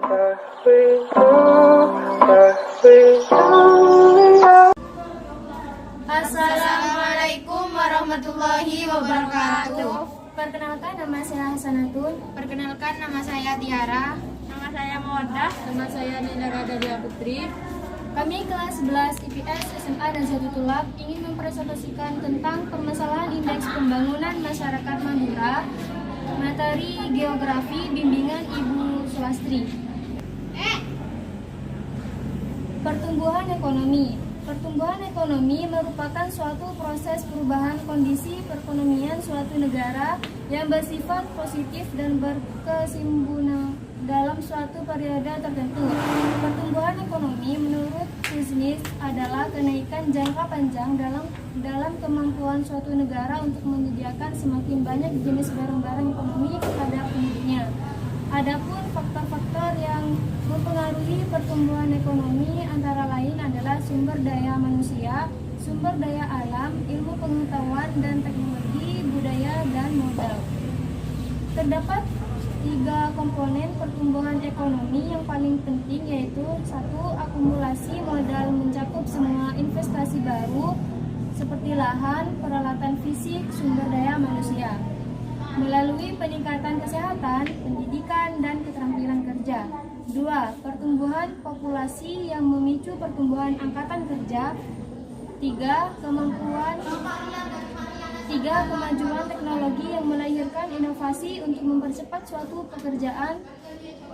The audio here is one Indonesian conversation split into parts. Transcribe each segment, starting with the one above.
Assalamualaikum warahmatullahi wabarakatuh. Perkenalkan, nama saya Hasanatun. Perkenalkan, nama saya Tiara. Nama saya Mawaddah. Nama saya Nina Radalia Putri. Kami kelas 11 IPS SMA Nazatul Tulab ingin mempresentasikan tentang permasalahan indeks pembangunan masyarakat Madura, materi geografi bimbingan Ibu Sulastri. Pertumbuhan ekonomi. Pertumbuhan ekonomi merupakan suatu proses perubahan kondisi perekonomian suatu negara yang bersifat positif dan berkesinambungan dalam suatu periode tertentu. Pertumbuhan ekonomi menurut Kuznets adalah kenaikan jangka panjang dalam kemampuan suatu negara untuk menyediakan semakin banyak jenis barang-barang ekonomi kepada penduduknya. Adapun faktor-faktor yang mempengaruhi pertumbuhan ekonomi antara lain adalah sumber daya manusia, sumber daya alam, ilmu pengetahuan dan teknologi, budaya, dan modal. Terdapat 3 komponen pertumbuhan ekonomi yang paling penting, yaitu 1. Akumulasi modal mencakup semua investasi baru seperti lahan, peralatan fisik, sumber daya manusia melalui peningkatan kesehatan, pendidikan, dan keterampilan kerja. 2. Pertumbuhan populasi yang memicu pertumbuhan angkatan kerja. 3. Kemajuan teknologi yang melahirkan inovasi untuk mempercepat suatu pekerjaan.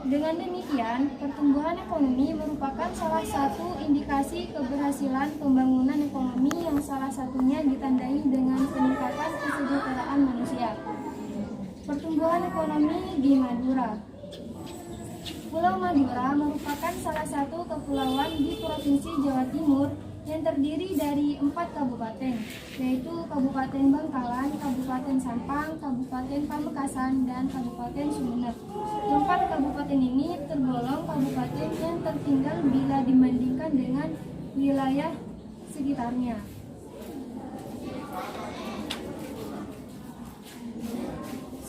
Dengan demikian, pertumbuhan ekonomi merupakan salah satu indikasi keberhasilan pembangunan ekonomi yang salah satunya ditandai dengan peningkatan kesejahteraan manusia. Pertumbuhan ekonomi di Madura. Pulau Madura merupakan salah satu kepulauan di Provinsi Jawa Timur yang terdiri dari 4 kabupaten, yaitu Kabupaten Bangkalan, Kabupaten Sampang, Kabupaten Pamekasan, dan Kabupaten Sumeneb. 4 kabupaten ini tergolong kabupaten yang tertinggal bila dibandingkan dengan wilayah sekitarnya.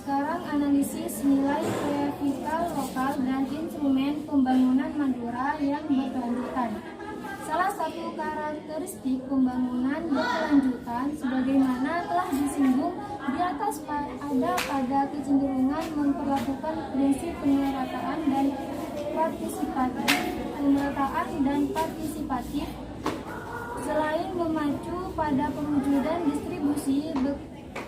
Sekarang analisis nilai kapital lokal dan instrumen pembangunan Madura yang berkelanjutan. Salah satu karakteristik pembangunan berkelanjutan sebagaimana telah disinggung di atas ada pada kecenderungan memperlakukan prinsip pemerataan dan partisipatif selain memacu pada perwujudan distribusi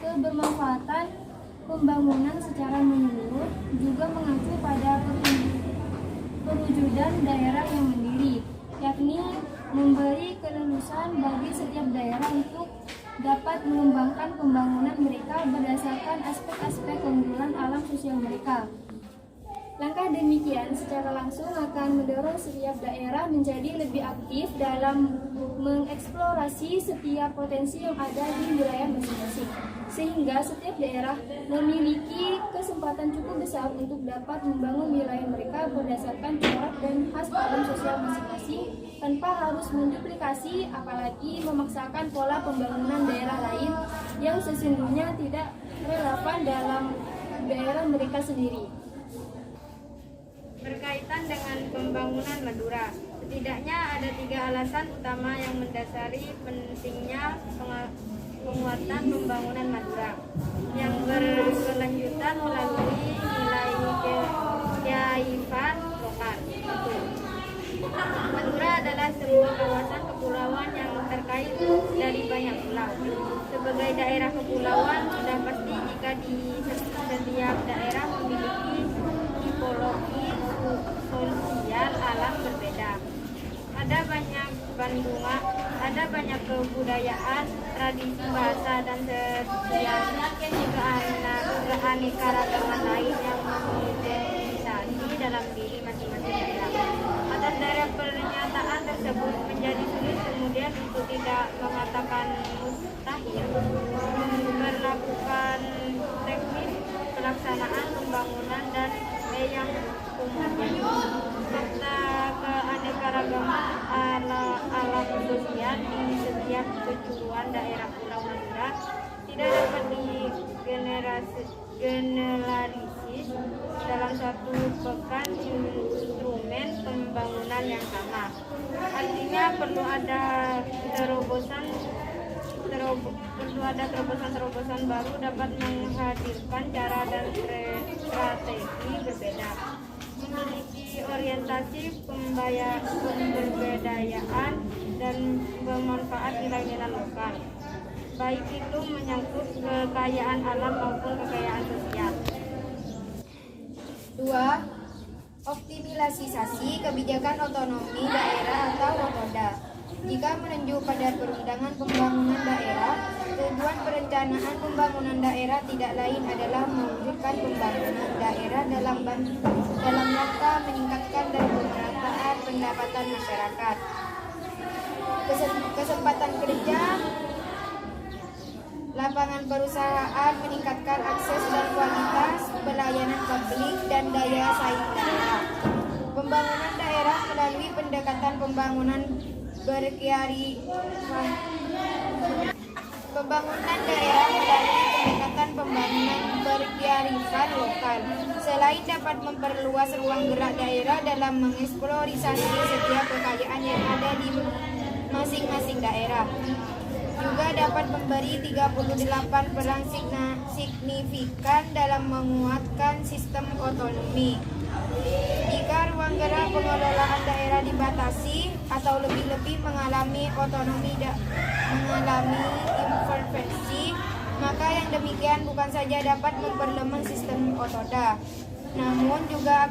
kebermanfaatan pembangunan secara menyeluruh, juga mengacu pada perwujudan daerah yang mandiri, yakni memberi keleluasan bagi setiap daerah untuk dapat mengembangkan pembangunan mereka berdasarkan aspek-aspek keunggulan alam sosial mereka. Langkah demikian secara langsung akan mendorong setiap daerah menjadi lebih aktif dalam mengeksplorasi setiap potensi yang ada di wilayah masing-masing, sehingga setiap daerah memiliki kesempatan cukup besar untuk dapat membangun wilayah mereka berdasarkan corak dan khas alam sosial masing-masing tanpa harus menduplikasi apalagi memaksakan pola pembangunan daerah lain yang sesungguhnya tidak relevan dalam daerah mereka sendiri. Berkaitan dengan pembangunan Madura, setidaknya ada 3 alasan utama yang mendasari pentingnya penguatan pembangunan Madura yang berkelanjutan melalui nilai kearifan lokal. Madura adalah sebuah kawasan kepulauan yang terkait dari banyak pulau. Sebagai daerah kepulauan, sudah pasti jika di setiap daerah memiliki tipologi sosial alam berbeda. Ada banyak bandungan, ada banyak kebudayaan, tradisi bahasa dan keanekaragaman lain yang mengidentifikasi dalam diri masing-masing daerah. Atas daerah pernyataan tersebut menjadi sulit kemudian untuk tidak mengatakan mustahil melakukan teknis pelaksanaan pembangunan dan yang umumnya serta keanekaragaman alam sosial di setiap keseluruhan daerah Pulau Madura tidak dapat digeneralisir dalam satu pekan instrumen perlu ada terobosan baru dapat menghadirkan cara dan strategi berbeda, memiliki orientasi pemberdayaan dan bermanfaat nilai-nilai lokal, baik itu menyangkut kekayaan alam maupun kekayaan sosial. 2. Optimalisasi kebijakan otonomi daerah atau OTODA. Jika menunjuk pada perundangan pembangunan daerah, tujuan perencanaan pembangunan daerah tidak lain adalah mewujudkan pembangunan daerah dalam rangka meningkatkan dan pemerataan pendapatan masyarakat, kesempatan kerja, lapangan perusahaan, meningkatkan akses dan kualitas pelayanan publik dan daya saing daerah. Pembangunan daerah melalui pendekatan pembangunan berkearifan lokal. Selain dapat memperluas ruang gerak daerah dalam mengeksplorasi setiap kekayaan yang ada di masing-masing daerah, juga dapat memberi 38 peran signifikan dalam menguatkan sistem otonomi. Jika ruang gerak pengelolaan daerah dibatasi atau lebih-lebih mengalami intervensi, maka yang demikian bukan saja dapat memperlemah sistem OTODA, namun juga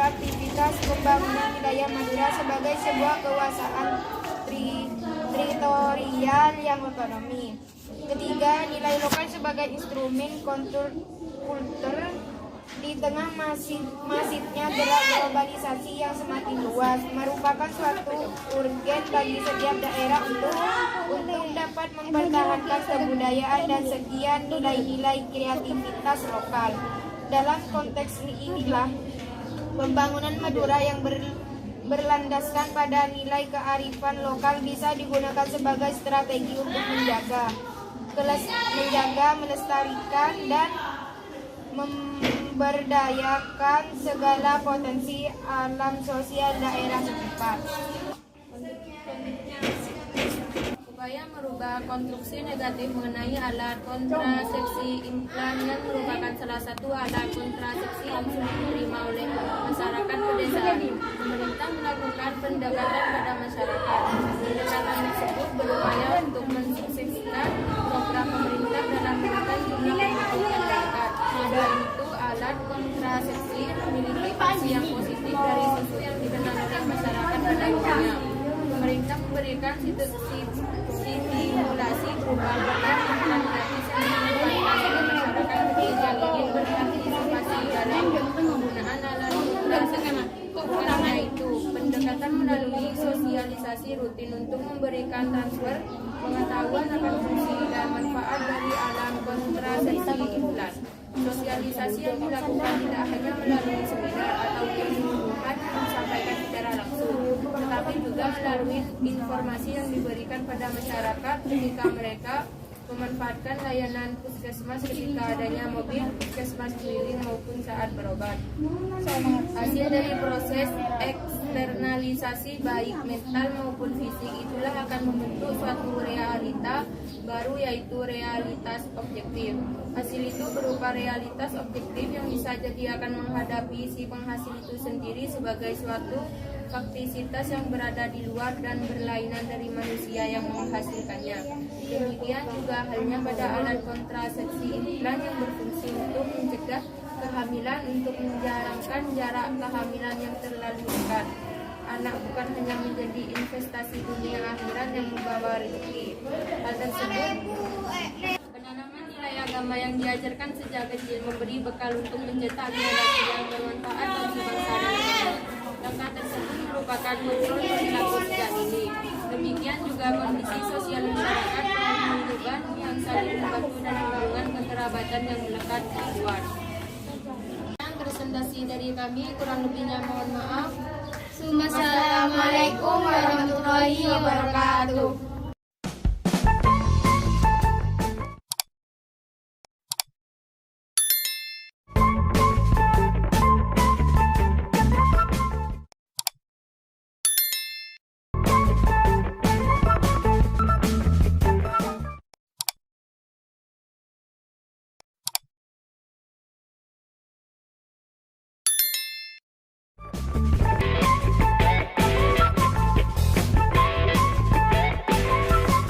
aktivitas pembangunan wilayah Madura sebagai sebuah kekuasaan teritorial yang otonomi. Ketiga, nilai lokal sebagai instrumen kultur di tengah masifnya gerak globalisasi yang semakin luas merupakan suatu urgen bagi setiap daerah untuk dapat mempertahankan kebudayaan dan sekian nilai-nilai kreativitas lokal. Dalam konteks inilah pembangunan Madura yang berlandaskan pada nilai kearifan lokal bisa digunakan sebagai strategi untuk menjaga, melestarikan, dan memberdayakan segala potensi alam sosial daerah setempat. Upaya merubah konstruksi negatif mengenai alat kontrasepsi implan yang merupakan salah satu alat kontrasepsi yang sulit diterima oleh masyarakat pedesaan. Pemerintah melakukan pendekatan pada masyarakat. Pendekatan tersebut berupaya untuk mensukseskan program pemerintah dalam menekan jumlah penduduk yang meningkat. Yaitu alat kontrasepsi memiliki fungsi yang positif dari susu yang dikenal oleh masyarakat pada umumnya. Pemerintah memberikan stimulasi berupa program implan gratis yang dimanfaatkan masyarakat kecil yang ingin berpartisipasi dalam penggunaan alat kontrasepsi. Karena itu, pendekatan melalui sosialisasi rutin untuk memberikan transfer pengetahuan akan fungsi dan manfaat dari alat kontrasepsi implan. Sosialisasi yang dilakukan tidak hanya melalui seminar atau penyuluhan yang disampaikan secara langsung, tetapi juga melalui informasi yang diberikan pada masyarakat ketika mereka memanfaatkan layanan puskesmas ketika adanya mobil puskesmas keliling maupun saat berobat. Hasil dari proses eksternalisasi baik mental maupun fisik itulah akan membentuk suatu realita baru, yaitu realitas objektif. Hasil itu berupa realitas objektif yang bisa jadi akan menghadapi si penghasil itu sendiri sebagai suatu faktisitas yang berada di luar dan berlainan dari manusia yang menghasilkannya. Demikian juga halnya pada alat kontrasepsi implan yang berfungsi untuk mencegah kehamilan, untuk menjarangkan jarak kehamilan yang terlalu dekat. Anak bukan hanya menjadi investasi dunia akhirat yang membawa rezeki. Hal tersebut penanaman nilai agama yang diajarkan sejak kecil memberi bekal untuk mencetak generasi yang bermanfaat bagi bangsa dan negara. Langkah tersebut merupakan kontrol perilaku sejak dini. Demikian juga kondisi sosial masyarakat menunjukkan yang saling membantu dan hubungan kekerabatan yang melekat di luar. Yang presentasi dari kami, kurang lebihnya mohon maaf. Assalamualaikum warahmatullahi wabarakatuh.